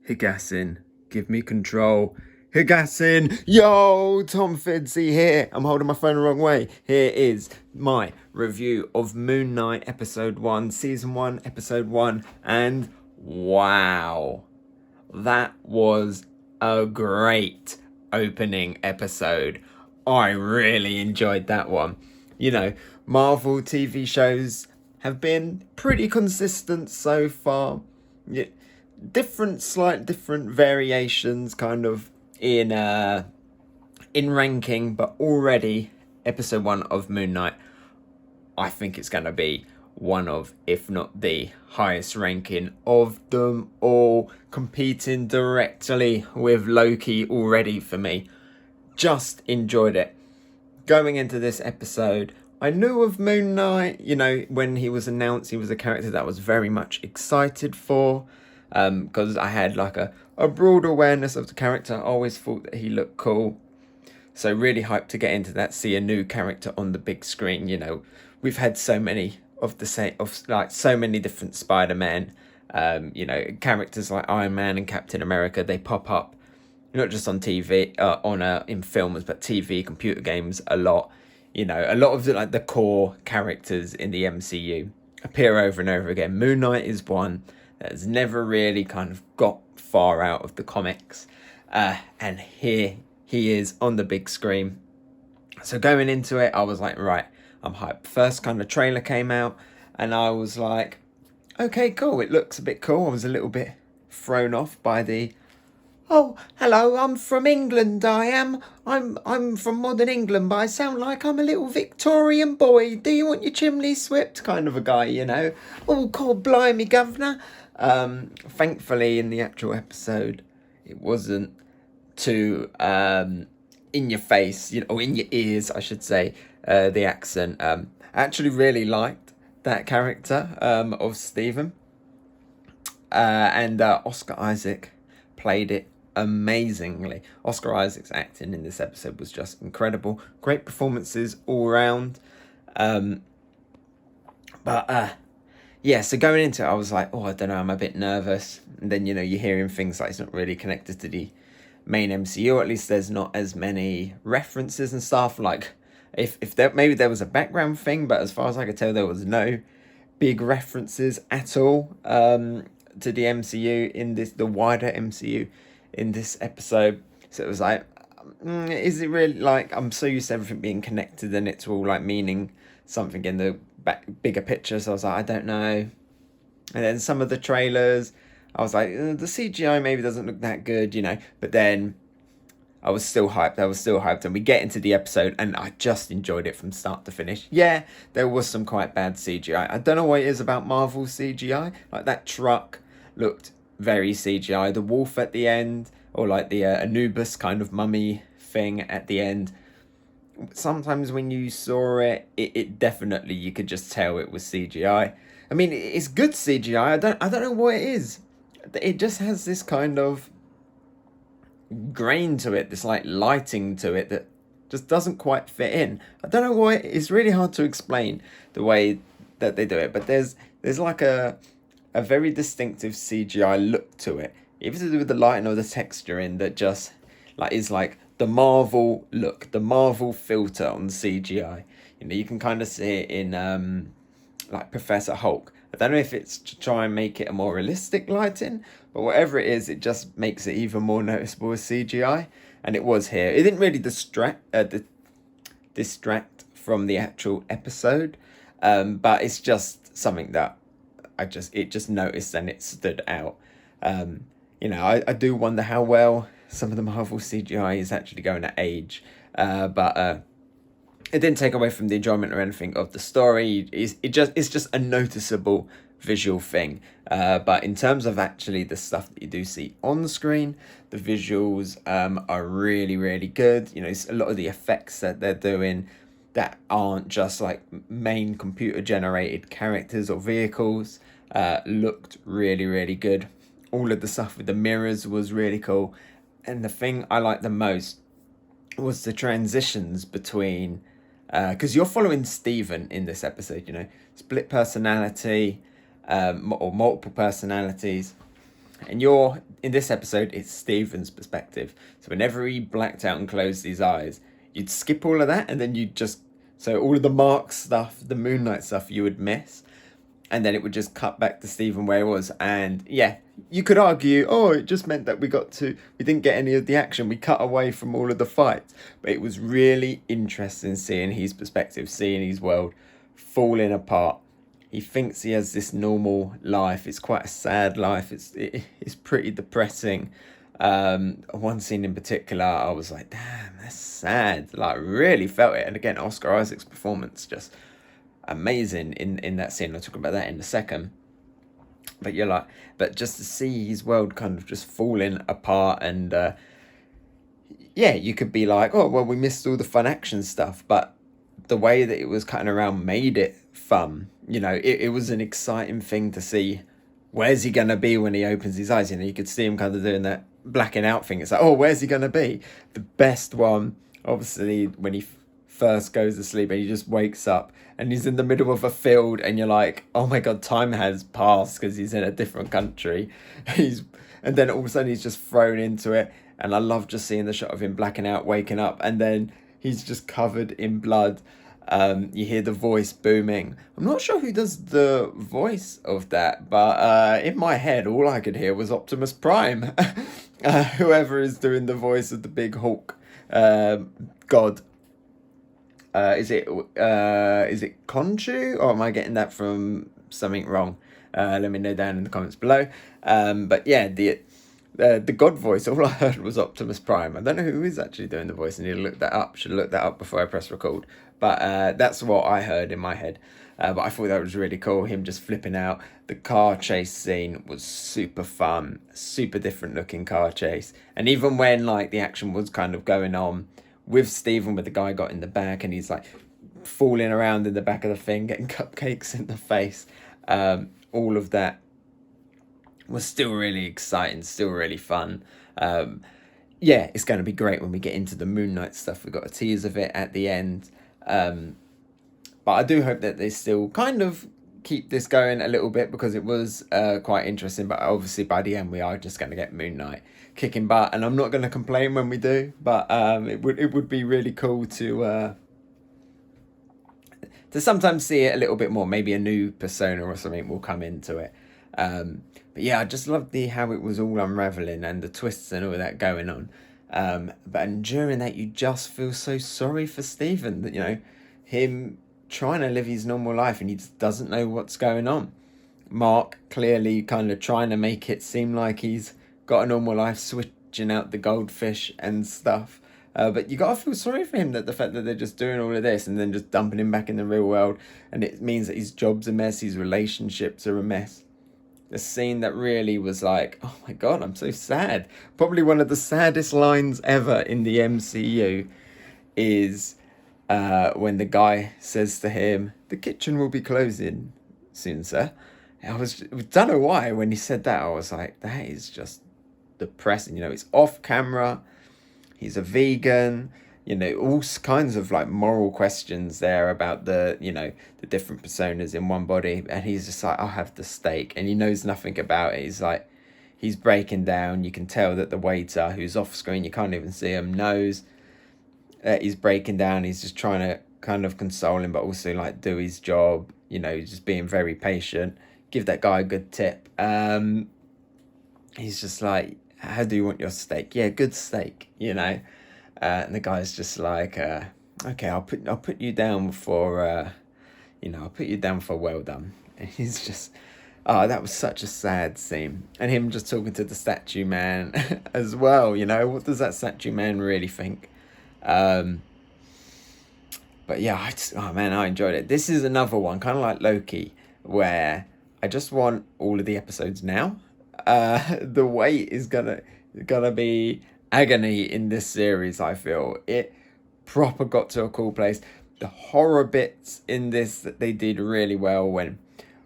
Higassin, give me control. Higassin, yo, Tom Fiddzy here. I'm holding my phone the wrong way. Here is my review of Moon Knight Episode 1, Season 1, Episode 1, and wow, that was a great opening episode. I really enjoyed that one. You know, Marvel TV shows have been pretty consistent so far. Slight different variations kind of in ranking, but already episode 1 of Moon Knight, I think it's going to be one of, if not the highest ranking of them all, competing directly with Loki already for me. Just enjoyed it. Going into this episode, I knew of Moon Knight, you know, when he was announced, he was a character that I was very much excited for, because I had like a broad awareness of the character. I always thought that he looked cool. So really hyped to get into that, see a new character on the big screen. You know, we've had so many of so many different Spider-Man, you know, characters like Iron Man and Captain America, they pop up not just on TV, in films, but TV, computer games a lot. You know, a lot of the core characters in the MCU appear over and over again. Moon Knight is one that has never really kind of got far out of the comics, and here he is on the big screen. So going into it, I was like, right, I'm hyped. First kind of trailer came out, and I was like, okay, cool. It looks a bit cool. I was a little bit thrown off by the, oh, hello, I'm from England, I am. I'm from modern England, but I sound like I'm a little Victorian boy. Do you want your chimney swept? Kind of a guy, you know. Oh, God, blimey, governor. Thankfully, in the actual episode, it wasn't too in your face, you know, or in your ears, I should say, the accent. I actually really liked that character of Stephen. And Oscar Isaac played it amazingly. Oscar Isaac's acting in this episode was just incredible. Great performances all around. Yeah, so going into it, I was like, oh, I don't know, I'm a bit nervous. And then, you know, you're hearing things like it's not really connected to the main MCU, or at least there's not as many references and stuff. Like, if there, maybe there was a background thing, but as far as I could tell, there was no big references at all to the MCU the wider MCU in this episode. So it was like, is it really, like, I'm so used to everything being connected and it's all like meaning something in the bigger picture. So I was like, I don't know. And then some of the trailers, I was like, the CGI maybe doesn't look that good, you know. But then I was still hyped. And we get into the episode and I just enjoyed it from start to finish. Yeah, there was some quite bad CGI. I don't know what it is about Marvel CGI. Like, that truck looked very CGI. The wolf at the end, or like the Anubis kind of mummy thing at the end. Sometimes when you saw it definitely, you could just tell it was CGI. I mean, it's good CGI. I don't know what it is. It just has this kind of grain to it, this like lighting to it that just doesn't quite fit in. I don't know why. It's really hard to explain the way that they do it, but there's like a very distinctive CGI look to it, even to do with the lighting or the texture in, that just like is like the Marvel look, the Marvel filter on CGI. You know, you can kind of see it in like Professor Hulk. I don't know if it's to try and make it a more realistic lighting, but whatever it is, it just makes it even more noticeable as CGI. And it was here. It didn't really distract from the actual episode, but it's just something that it just noticed and it stood out. You know, I do wonder how well some of the Marvel CGI is actually going to age, but it didn't take away from the enjoyment or anything of the story. It's just a noticeable visual thing. But in terms of actually the stuff that you do see on the screen, the visuals are really, really good. You know, it's a lot of the effects that they're doing that aren't just like main computer generated characters or vehicles looked really, really good. All of the stuff with the mirrors was really cool. And the thing I liked the most was the transitions between, because you're following Steven in this episode, you know, split personality, or multiple personalities. And in this episode, it's Steven's perspective. So whenever he blacked out and closed his eyes, you'd skip all of that, and then so all of the Mark stuff, the Moon Knight stuff, you would miss, and then it would just cut back to Steven where it was. And yeah, you could argue, oh, it just meant that we didn't get any of the action. We cut away from all of the fights. But it was really interesting seeing his perspective, seeing his world falling apart. He thinks he has this normal life. It's quite a sad life. It's pretty depressing. One scene in particular, I was like, damn, that's sad. Like, really felt it. And again, Oscar Isaac's performance just amazing in that scene. I'll talk about that in a second. But just to see his world kind of just falling apart, and yeah, you could be like, oh, well, we missed all the fun action stuff, but the way that it was cutting around made it fun. It was an exciting thing to see. Where's he going to be when he opens his eyes? You could see him kind of doing that blacking out thing. It's like, oh, where's he going to be? The best one, obviously, when he first goes to sleep and he just wakes up and he's in the middle of a field, and you're like, oh my God, time has passed because he's in a different country. And then all of a sudden he's just thrown into it. And I love just seeing the shot of him blacking out, waking up, and then he's just covered in blood. You hear the voice booming. I'm not sure who does the voice of that, but in my head, all I could hear was Optimus Prime. Whoever is doing the voice of the big Hulk god. Is it Khonshu, or am I getting that from something wrong? Let me know down in the comments below. But yeah, the God voice, all I heard was Optimus Prime. I don't know who is actually doing the voice. I need to look that up. Should have looked that up before I press record. But that's what I heard in my head. But I thought that was really cool, him just flipping out. The car chase scene was super fun, super different looking car chase. And even when like the action was kind of going on with Steven, with the guy got in the back and he's like falling around in the back of the thing, getting cupcakes in the face, all of that was still really exciting, still really fun. Yeah, it's going to be great when we get into the Moon Knight stuff. We've got a tease of it at the end. But I do hope that they still kind of keep this going a little bit, because it was quite interesting. But obviously by the end we are just going to get Moon Knight kicking butt, and I'm not going to complain when we do. But it would be really cool to sometimes see it a little bit more. Maybe a new persona or something will come into it. But yeah, I just loved how it was all unraveling and the twists and all that going on. But during that, you just feel so sorry for Steven, that, him trying to live his normal life and he just doesn't know what's going on. Mark clearly kind of trying to make it seem like he's got a normal life, switching out the goldfish and stuff. But you gotta feel sorry for him, that the fact that they're just doing all of this and then just dumping him back in the real world, and it means that his job's a mess, his relationships are a mess. The scene that really was like, oh my God, I'm so sad. Probably one of the saddest lines ever in the MCU is when the guy says to him, "The kitchen will be closing soon, sir." I don't know why, when he said that, I was like, that is just depressing. It's off camera. He's a vegan. All kinds of like moral questions there about the different personas in one body. And he's just like, I'll have the steak. And he knows nothing about it. He's breaking down. You can tell that the waiter, who's off screen, you can't even see him, knows that he's breaking down. He's just trying to kind of console him, but also like do his job, just being very patient. Give that guy a good tip. He's just like, how do you want your steak? Yeah, good steak, and the guy's just like, okay, I'll put you down for, I'll put you down for well done. And he's just, that was such a sad scene. And him just talking to the statue man as well, what does that statue man really think? But yeah, I enjoyed it. This is another one, kind of like Loki, where I just want all of the episodes now. The wait is gonna be agony in this series. I feel it proper got to a cool place. The horror bits in this that they did really well, when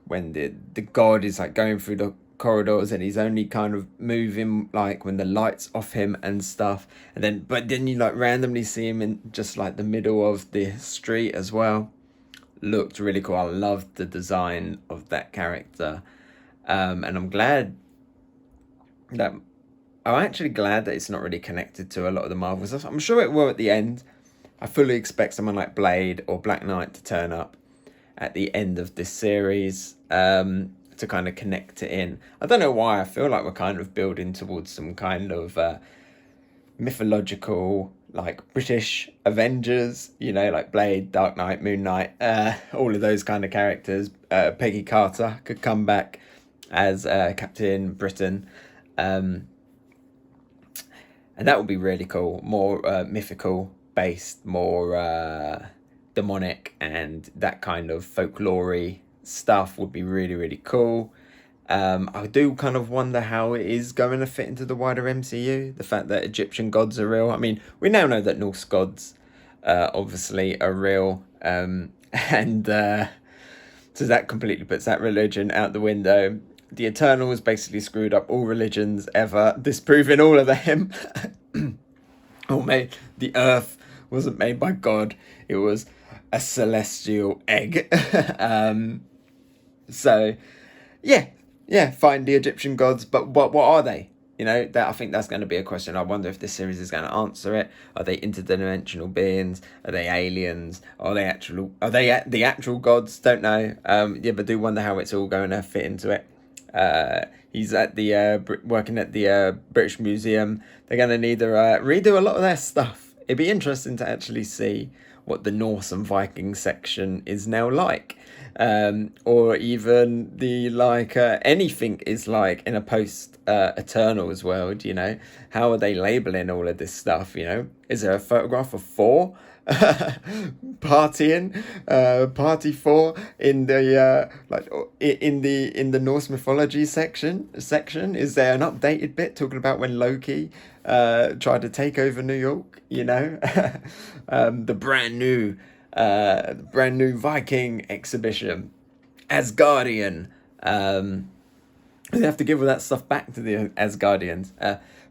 the god is like going through the corridors and he's only kind of moving like when the light's off him and stuff, but then you like randomly see him in just like the middle of the street as well. Looked really cool. I loved the design of that character, and I'm glad that I'm actually glad that it's not really connected to a lot of the Marvel stuff. I'm sure it will at the end. I fully expect someone like Blade or Black Knight to turn up at the end of this series, to kind of connect it in. I don't know why I feel like we're kind of building towards some kind of mythological, like British Avengers, like Blade, Dark Knight, Moon Knight, all of those kind of characters. Peggy Carter could come back as Captain Britain. And that would be really cool. More mythical based, more demonic, and that kind of folklore stuff would be really, really cool. I do kind of wonder how it is going to fit into the wider MCU. The fact that Egyptian gods are real. I mean, we now know that Norse gods obviously are real. And so that completely puts that religion out the window. The Eternals basically screwed up all religions ever, disproving all of them. The Earth wasn't made by God. It was a celestial egg. So, yeah, find the Egyptian gods, but what are they? That I think that's going to be a question. I wonder if this series is going to answer it. Are they interdimensional beings? Are they aliens? Are they the actual gods? Don't know. But do wonder how it's all going to fit into it. He's at the working at the British Museum. They're going to need to redo a lot of their stuff. It'd be interesting to actually see what the Norse and Viking section is now like, or even the anything is like in a post Eternals world. How are they labeling all of this stuff? Is there a photograph of Thor partying, party 4 in the in the Norse mythology section? Is there an updated bit talking about when Loki tried to take over New York? The brand new Viking exhibition, Asgardian. They have to give all that stuff back to the Asgardians.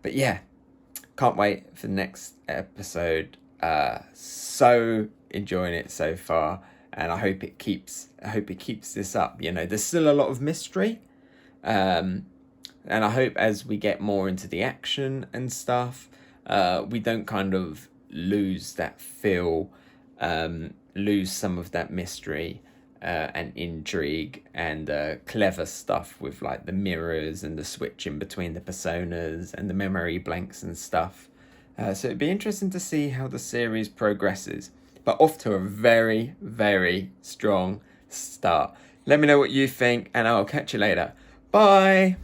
But yeah, can't wait for the next episode. So enjoying it so far, and I hope it keeps this up. There's still a lot of mystery, and I hope as we get more into the action and stuff, we don't kind of lose that feel, lose some of that mystery and intrigue and clever stuff with like the mirrors and the switching between the personas and the memory blanks and stuff. So it'd be interesting to see how the series progresses, but off to a very, very strong start. Let me know what you think, and I'll catch you later. Bye!